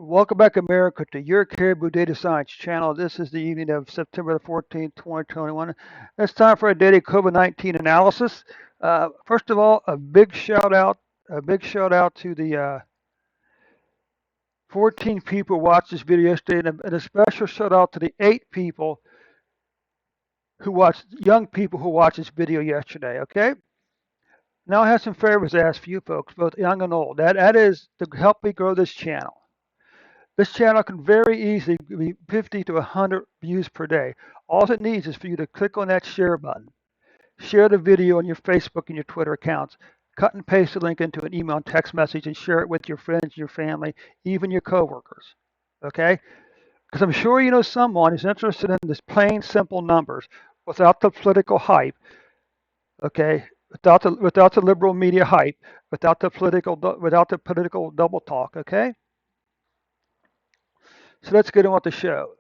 Welcome back, America, to your Caribou Data Science channel. This is the evening of September the 14th, 2021. It's time for a daily COVID-19 analysis. First of all, a big shout out to the 14 people who watched this video yesterday, and a special shout out to the 8 people young people who watched this video yesterday. Okay. Now I have some favors to ask for you folks, both young and old. That is to help me grow this channel. This channel can very easily be 50 to 100 views per day. All it needs is for you to click on that share button. Share the video on your Facebook and your Twitter accounts. Cut and paste the link into an email and text message and share it with your friends, your family, even your coworkers. Okay? Because I'm sure you know someone who's interested in this plain, simple numbers without the political hype. Okay? Without the liberal media hype, without the political double talk. Okay? So let's get on with the show.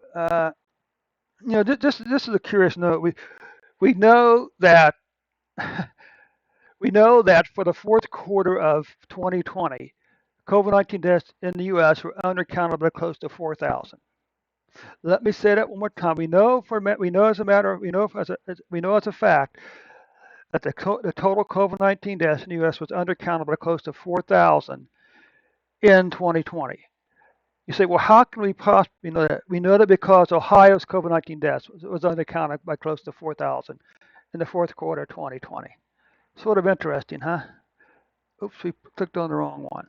This is a curious note. We know that we know that for the fourth quarter of 2020, COVID-19 deaths in the U.S. were undercounted by close to 4,000. Let me say that one more time. We know as a fact that the total COVID-19 deaths in the U.S. was undercounted by close to 4,000 in 2020. You say, well, how can we possibly know that? We know that because Ohio's COVID-19 deaths was undercounted by close to 4,000 in the fourth quarter of 2020. Sort of interesting, huh? Oops, we clicked on the wrong one.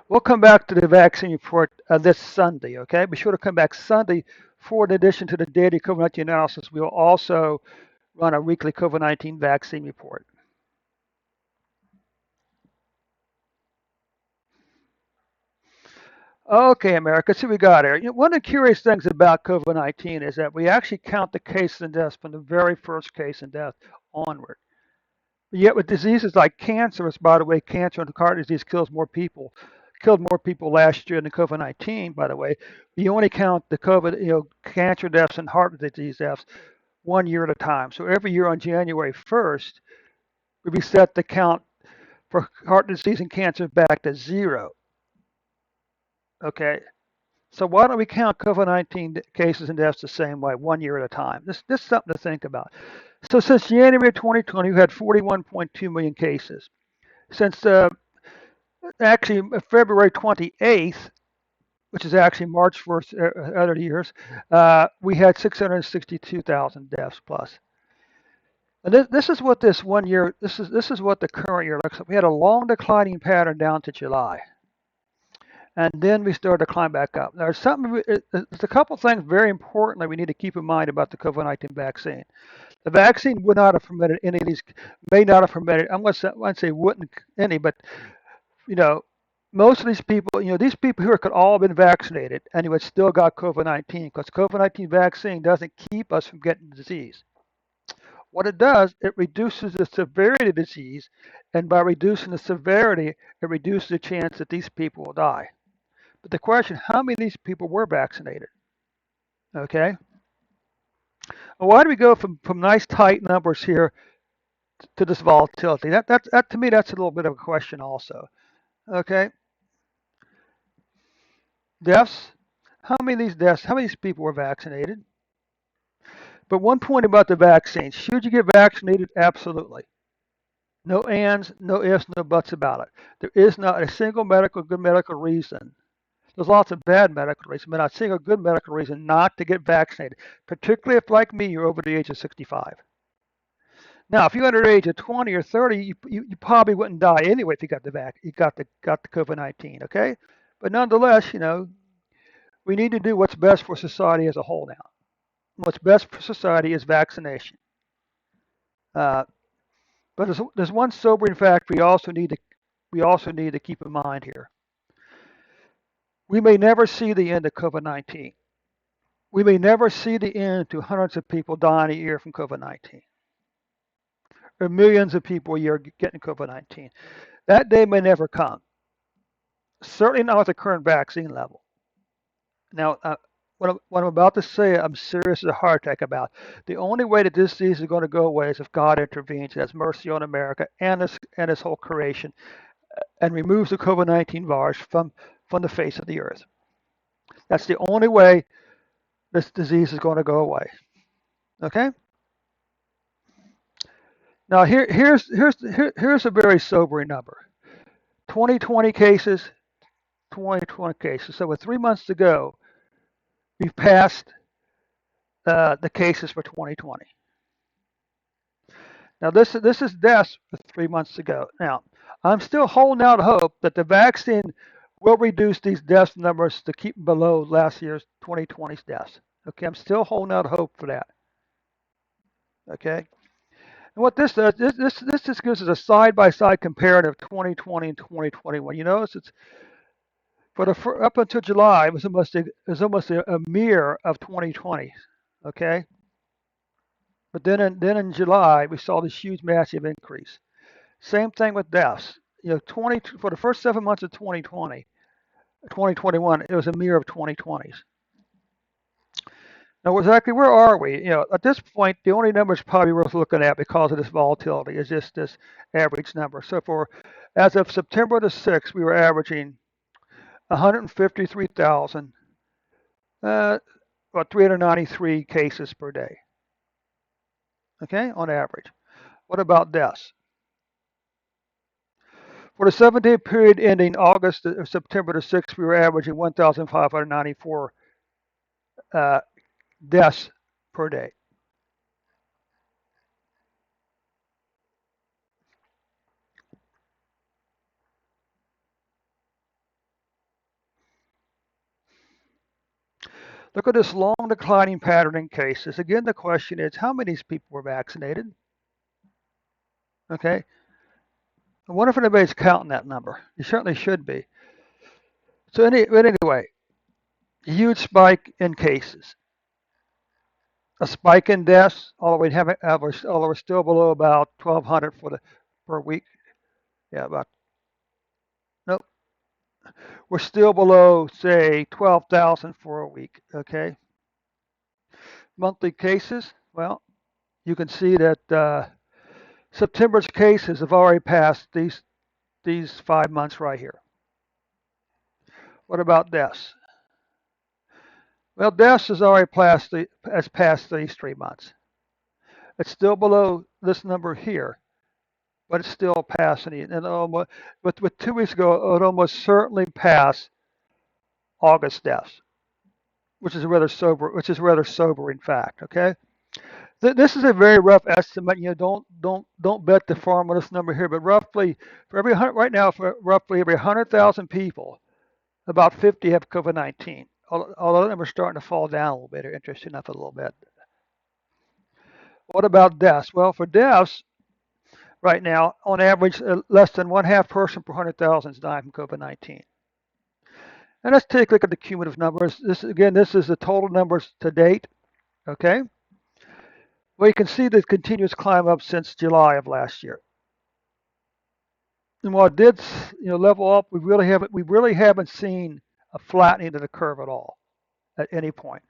We'll come back to the vaccine report this Sunday, okay? Be sure to come back Sunday for, in addition to the daily COVID-19 analysis, we will also run a weekly COVID-19 vaccine report. Okay, America, see what we got here. One of the curious things about COVID-19 is that we actually count the cases and deaths from the very first case and death onward. But yet with diseases like cancer, which, by the way, cancer and heart disease killed more people last year than COVID-19, by the way, you only count the cancer deaths and heart disease deaths 1 year at a time. So every year on January 1st, we reset the count for heart disease and cancer back to 0. Okay. So why don't we count COVID-19 cases and deaths the same way, 1 year at a time? This is something to think about. So since January 2020, we had 41.2 million cases. Since actually February 28th, which is actually March 1st, other years, we had 662,000 deaths plus. And this is what this 1 year, this is what the current year looks like. We had a long declining pattern down to July. And then we started to climb back up. There's a couple things very importantly we need to keep in mind about the COVID-19 vaccine. The vaccine would not have permitted any of these, may not have permitted, I'm going to say wouldn't any, but most of these people, these people here could all have been vaccinated and they would still got COVID-19 because COVID-19 vaccine doesn't keep us from getting the disease. What it does, it reduces the severity of the disease, and by reducing the severity, it reduces the chance that these people will die. But the question, how many of these people were vaccinated? Okay. Well, why do we go from nice tight numbers here to this volatility? That to me, that's a little bit of a question also. Okay. Deaths. How many of these deaths, how many of these people were vaccinated? But one point about the vaccine, should you get vaccinated? Absolutely. No ands, no ifs, no buts about it. There is not a single good medical reason. There's lots of bad medical reasons, but not a single good medical reason not to get vaccinated, particularly if, like me, you're over the age of 65. Now, if you're under the age of 20 or 30, you probably wouldn't die anyway if you got the COVID-19. Okay, but nonetheless, we need to do what's best for society as a whole now. What's best for society is vaccination. But there's one sobering fact we also need to keep in mind here. We may never see the end of COVID-19. We may never see the end to hundreds of people dying a year from COVID-19, or millions of people a year getting COVID-19. That day may never come. Certainly not at the current vaccine level. Now, what I'm about to say, I'm serious as a heart attack about. The only way that this disease is going to go away is if God intervenes, has mercy on America and His whole creation, and removes the COVID-19 virus from from the face of the earth. That's the only way this disease is going to go away. Okay? Now here's a very sobering number. 2020 cases, 2020 cases. So with 3 months to go, we've passed the cases for 2020. Now this is deaths with 3 months to go. Now I'm still holding out hope that the vaccine will reduce these death numbers to keep them below last year's 2020's deaths. Okay, I'm still holding out hope for that. Okay, and what this does, this just gives us a side-by-side comparative 2020 and 2021. You notice it's up until July, it was almost a mirror of 2020. Okay, but then in July we saw this huge massive increase. Same thing with deaths. You know, for the first 7 months of 2020, 2021, it was a mirror of 2020s. Now, exactly where are we? You know, at this point, the only numbers probably worth looking at because of this volatility is just this average number. So as of September the 6th, we were averaging 153,000, about 393 cases per day. Okay, on average. What about deaths? For the 7-day period ending September the 6th, we were averaging 1,594 deaths per day. Look at this long declining pattern in cases. Again, the question is, how many of these people were vaccinated? Okay. I wonder if anybody's counting that number. You certainly should be. So anyway, huge spike in cases. A spike in deaths, although we're still below about 1,200 per week. Yeah, about, nope. We're still below, say, 12,000 for a week. Okay. Monthly cases, well, you can see that September's cases have already passed these 5 months right here. What about deaths? Well, deaths has already passed these 3 months. It's still below this number here, but it's still passing it. And almost, with 2 weeks ago, it would almost certainly pass August deaths, which is rather sobering fact. Okay, this is a very rough estimate. You know, don't bet the farm on this number here, but roughly right now, for roughly every 100,000 people, about 50 have COVID-19. Although them are starting to fall down a little bit, or interesting enough a little bit. What about deaths? Well, for deaths, right now, on average, less than 1/2 person per 100,000 is dying from COVID-19. And let's take a look at the cumulative numbers. This is the total numbers to date. Okay. Well, you can see the continuous climb up since July of last year. And while it did, level up, we really haven't seen a flattening of the curve at all at any point.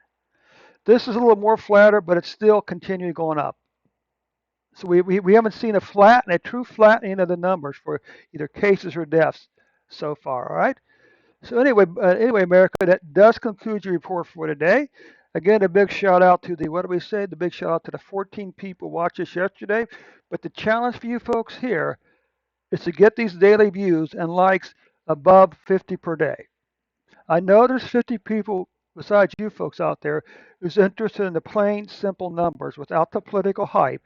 This is a little more flatter, but it's still continuing going up. So we haven't seen a true flattening of the numbers for either cases or deaths so far. All right. So anyway, America, that does conclude your report for today. Again, a big shout out to the big shout out to the 14 people watched us yesterday. But the challenge for you folks here is to get these daily views and likes above 50 per day. I know there's 50 people besides you folks out there who's interested in the plain, simple numbers without the political hype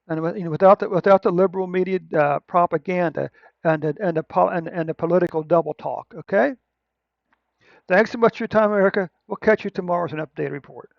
and without the liberal media propaganda and the political double talk. Okay. Thanks so much for your time, America. We'll catch you tomorrow as an updated report.